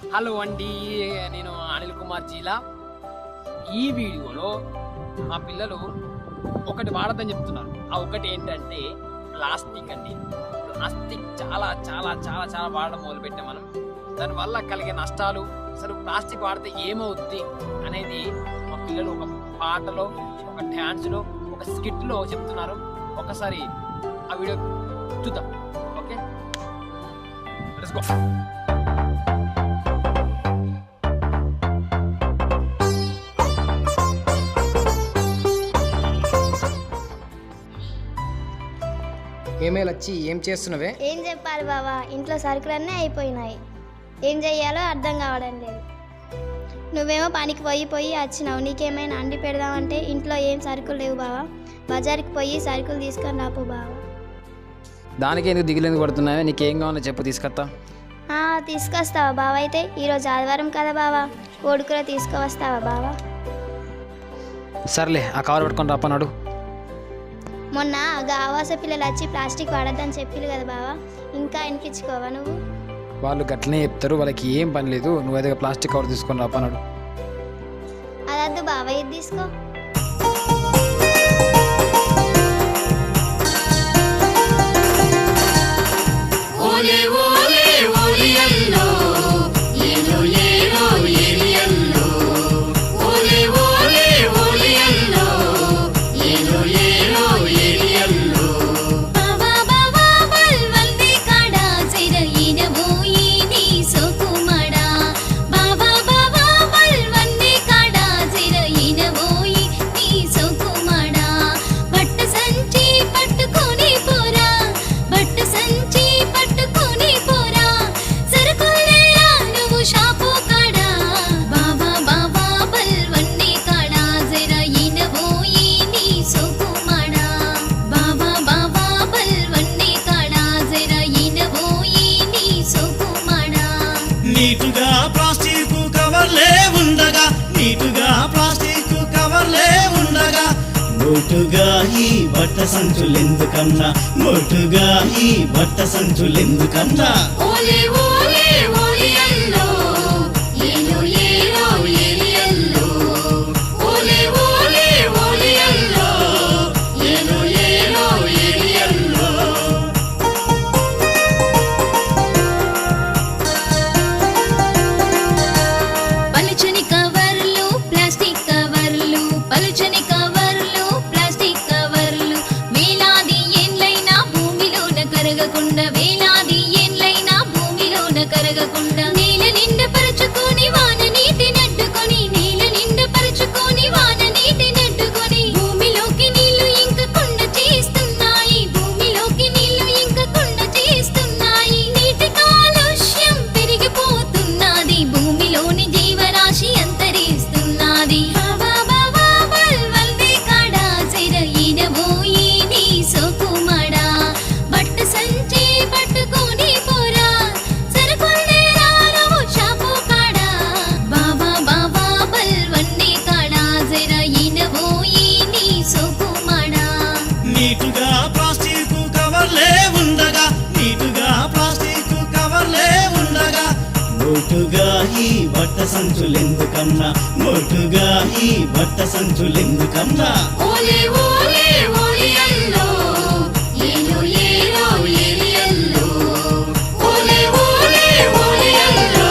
Hello అండి, నేను అనిల్ కుమార్ జీలా. ఈ వీడియోలో మా పిల్లలు ఒకటి వాడదని చెప్తున్నారు. ఆ ఒకటి ఏంటంటే ప్లాస్టిక్ అండి. ప్లాస్టిక్ చాలా చాలా చాలా చాలా వాడడం మొదలుపెట్టాం మనం. దానివల్ల కలిగే నష్టాలు, అసలు ప్లాస్టిక్ వాడితే ఏమవుద్ది అనేది మా పిల్లలు ఒక పాటలో, ఒక డ్యాన్స్లో, ఒక స్కిట్లో చెప్తున్నారు. ఒకసారి ఆ వీడియో చూద్దాం. Okay, let's go. ఏమేలు వచ్చి ఏం చేస్తున్నవే? ఏం చెప్పాలి బావా, ఇంట్లో సరుకులన్నీ అయిపోయినాయి. ఏం చెయ్యాలో అర్థం కావడం లేదు. నువ్వేమో పనికి పోయి వచ్చినావు. నీకేమైనా అండి పెడదామంటే ఇంట్లో ఏం సరుకులు లేవు బావా. బజార్కి పోయి సరుకులు తీసుకొని రాపు బావా. దానికి ఎందుకు దిగులేందుకు పడుతున్నావే? నీకేం కావాలో చెప్పు, తీసుకొస్తా. తీసుకొస్తావా బావా? అయితే ఈరోజు ఆదివారం కదా బావా, కోడికూర తీసుకువస్తావా బావా? సర్లే, ఆ కవర్ పట్టుకొని రాపన్నాడు. మొన్న ఆవాస పిల్లలు వచ్చి ప్లాస్టిక్ వాడద్దని చెప్పిలు కదా బావా, ఇంకా వినిపించుకోవా నువ్వు? వాళ్ళు గట్లనే చెప్తారు, వాళ్ళకి ఏం పని లేదు. నువ్వు ఏదో ప్లాస్టిక్ కవర్ తీసుకొని రాపన్నాడు. అదద్దు బావా, ఇది తీసుకో. నీటుగా ప్లాస్టిక్ కవర్లే ఉండగా, నీటుగా ప్లాస్టిక్ కవర్లే ఉండగా, మోటుగా ఈ బట్ట సంచులెందుకన్నా, మోటుగా ఈ బట్ట సంచులెందుకన్నా. ఓలే ఓలే ఓలే అల్లో ఏలో ఏలో ఏలి అల్లో, ఓలే ఓలే ఓలే అల్లో ఏలో ఏలో ఏలి అల్లో. పలుచని కవర్లు ప్లాస్టిక్ కవర్లు, పలుచని కవర్లు ప్లాస్టిక్ కవర్లు, వేలాది ఏండ్లైనా భూమిలోన కరగకుండా, వేలాది ఏండ్లైనా భూమిలోన కరగకుండా, నేల నిండా పరుచుకొని వాన నీటి నడ్డుకొని, నేల నిండా పరుచుకొని వాన నీటి నడ్డుకొని, భూమిలోకి నీళ్లు ఇంకకుండా చేస్తున్నాయి, భూమిలోకి నీళ్లు ఇంకకుండా చేస్తున్నాయి. నీటి కాలుష్యం పెరిగిపోతున్నది, భూమిలోని జీవరాశి అంతరిస్తున్నది. బాబా బాబా బల్వల్ది కాడా సిరయిన పోయి నీ సోకుమడా, బట్ట సంచి పట్టుకొని పోరా, సరుకుల్ని రానవు షాపు కాడా. బాబా బాబా బల్వల్ది కాడా సిరయిన పోయి నీ సోకుమడా. నీటుగా ప్లాస్టిక్ కవర్లే ఉండగా, నీటుగా ప్లాస్టిక్ కవర్లే ఉండగా, మోటుగా ఈ బట్ట సంచులెందుకన్నా, మోటుగా ఈ బట్ట సంచులెందుకన్నా. ఓలే ఓలే ఓలే అల్లో ఏలో ఏలో ఏలి అల్లో, ఓలే ఓలే ఓలే అల్లో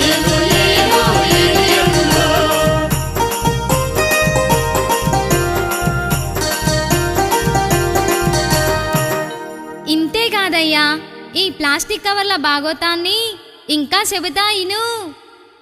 ఏలో ఏలో ఏలి అల్లో. ఇంతే కాదయ్యా, ఈ ప్లాస్టిక్ కవర్ల బాగోతాన్ని ఇంకా చెబుతా ఇను.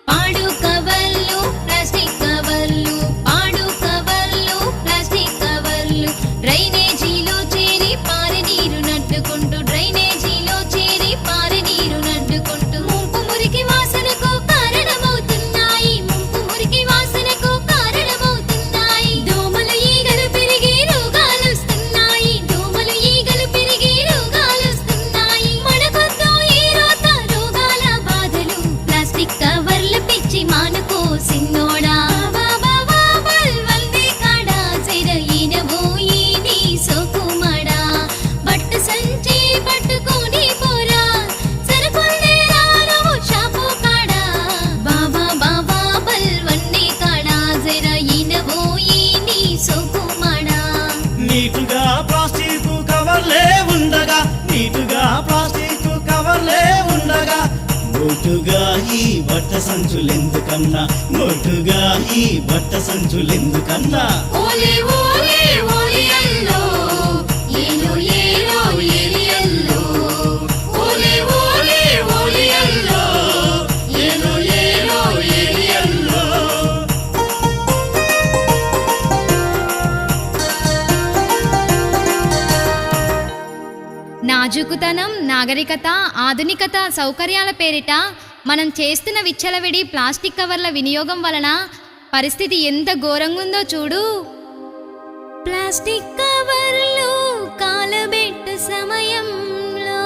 పాడు కవర్లు ప్లాస్టిక్ కవర్లు, పాడు కవర్లు ప్లాస్టిక్ కవర్లు, డ్రైనేజీలో చేరి పారే నీరు నడ్డుకుంటూ, డ్రైనేజీలో చేరి పారే నీరు నడ్డుకుంటూ, ముంపు మురికి వాసనకు కారణమవుతున్నాయి, ముంపు మురికి వాసనకు కారణమవుతున్నాయి. దోమలు ఈగలు పెరిగి రోగాలొస్తున్నాయి, దోమలు ఈగలు పెరిగి రోగాలొస్తున్నాయి. మనకొద్దు ఈ రోత రోగాల బాధలు, ప్లాస్టిక్ కవర్ల పిచ్చి మానుకో సిన్నోడా. బాబా బాబా బల్వల్ది కాడా సిరయిన పోయి నీ సోకుమడా, బట్ట సంచి నోటుగా ఈ బట్ట సంచులెందుకన్నా నోటుగా ఈ బట్ట సంచులెందుకన్నా ఓలే ఓలే ఓలియల్లో ఏలో ఏలో ఏలియల్లో ఓలే ఓలే ఓలియల్లో ఏలో ఏలో ఏలియల్లో నాజుకుతనం, నాగరికత, ఆధునికత, సౌకర్యాల పేరిట మనం చేస్తున్న విచ్చలవిడి ప్లాస్టిక్ కవర్ల వినియోగం వలన పరిస్థితి ఎంత ఘోరంగుందో చూడు. ప్లాస్టిక్ కవర్లు కాలబెట్టు సమయంలో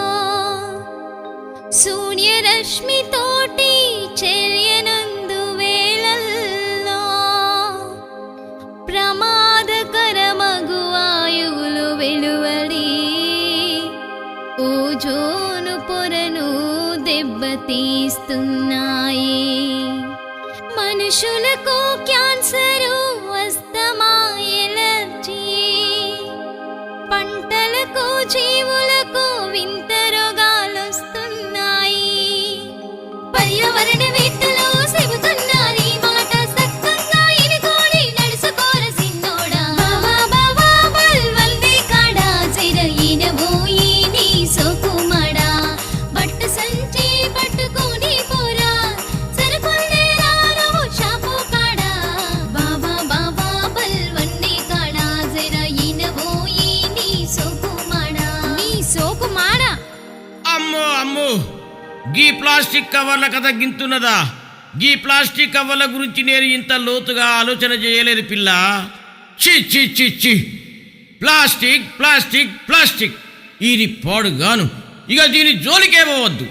సూర్యరశ్మి తోటి చర్యనందు వేళల్లో ప్రమాదకరమగు వాయువులు వెలువడి ఓజోను పొరను దెబ్బతీస్తున్నాయి. మనుషులకు క్యాన్సరు, అస్తమా, ఎలర్జీ, పంటలకు, జీవులకు వింత రోగాలొస్తున్నాయి. పర్యావరణవేత్తలు చెబుతున్నారు ఈ మాట సక్కంగా ఇనుకోని నడుసుకోర సిన్నోడా. బావా బావా బల్వల్ది కాడా చిరయినబోయి నీ సోకుమాడా. బట్ట సంచి పట్టుకొని పోరా సరుకుల్నే రాను షాపు కాడా. బావా బావా బల్వల్ది కాడా చిరయినబోయి నీ సోకుమాడా. నీ సోకుమాడా. అమ్మో అమ్మో, గీ ప్లాస్టిక్ కవర్ల కథ గింతున్నదా? గీ ప్లాస్టిక్ కవర్ల గురించి నేను ఇంత లోతుగా ఆలోచన చేయలేదు పిల్ల. చి చి చి చి, ప్లాస్టిక్ ప్లాస్టిక్ ప్లాస్టిక్, ఇది పాడుగాను. ఇక దీని జోలికే పోవద్దు.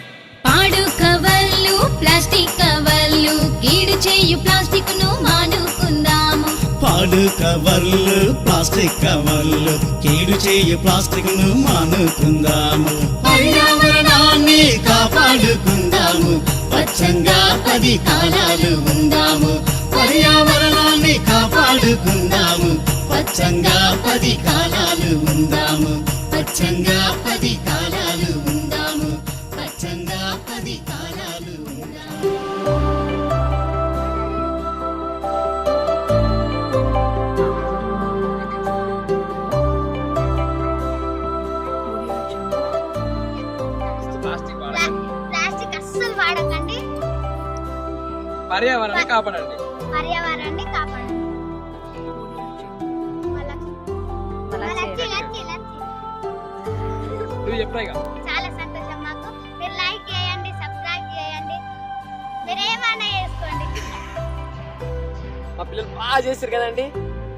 పాడు కవర్లు, ప్లాస్టిక్ కవర్లు, కీడు చేయు ప్లాస్టిక్ ను మానుకుందాము. పాడు కవర్లు ప్లాస్టిక్ కవర్లు కీడు చేయు ప్లాస్టిక్ ను మానుకుందాము. పర్యావరణాన్ని కాపాడుకుందాము, పచ్చంగా 10 కాలాలు ఉందాము. పర్యావరణాన్ని కాపాడుకుందాము, పచ్చంగా 10 కాలాలు ఉందాము. పచ్చంగా 10 కాలాలు ఉందాము. పచ్చంగా 10 కాలాలు ఉందాము. ప్లాస్టిక్ ప్లాస్టిక్ అస్సలు వాడకండి. పర్యావరణాన్ని కాపాడండి. పర్యావరణాన్ని కాపాడండి. నువ్వు చెప్పాయిగా. చాలా సంతోషం మాకు. మీరు లైక్ చేయండి, సబ్స్క్రైబ్ చేయండి, మీరు ఏమైనా చేసుకోండి. మా పిల్లలు బాగా చేస్తారు కదండి.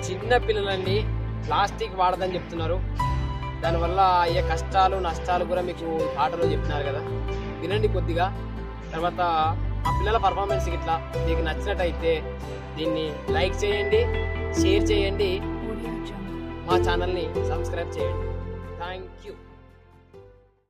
చిన్న పిల్లలండి ప్లాస్టిక్ వాడదని చెప్తున్నారు. దానివల్ల అయ్యే కష్టాలు నష్టాలు కూడా మీకు పాటలో చెప్తున్నారు కదా, వినండి కొద్దిగా. తర్వాత మా పిల్లల పర్ఫార్మెన్స్ ఇట్లా మీకు నచ్చినట్టయితే దీన్ని లైక్ చేయండి, షేర్ చేయండి, మా ఛానల్ని సబ్స్క్రైబ్ చేయండి. Thank you.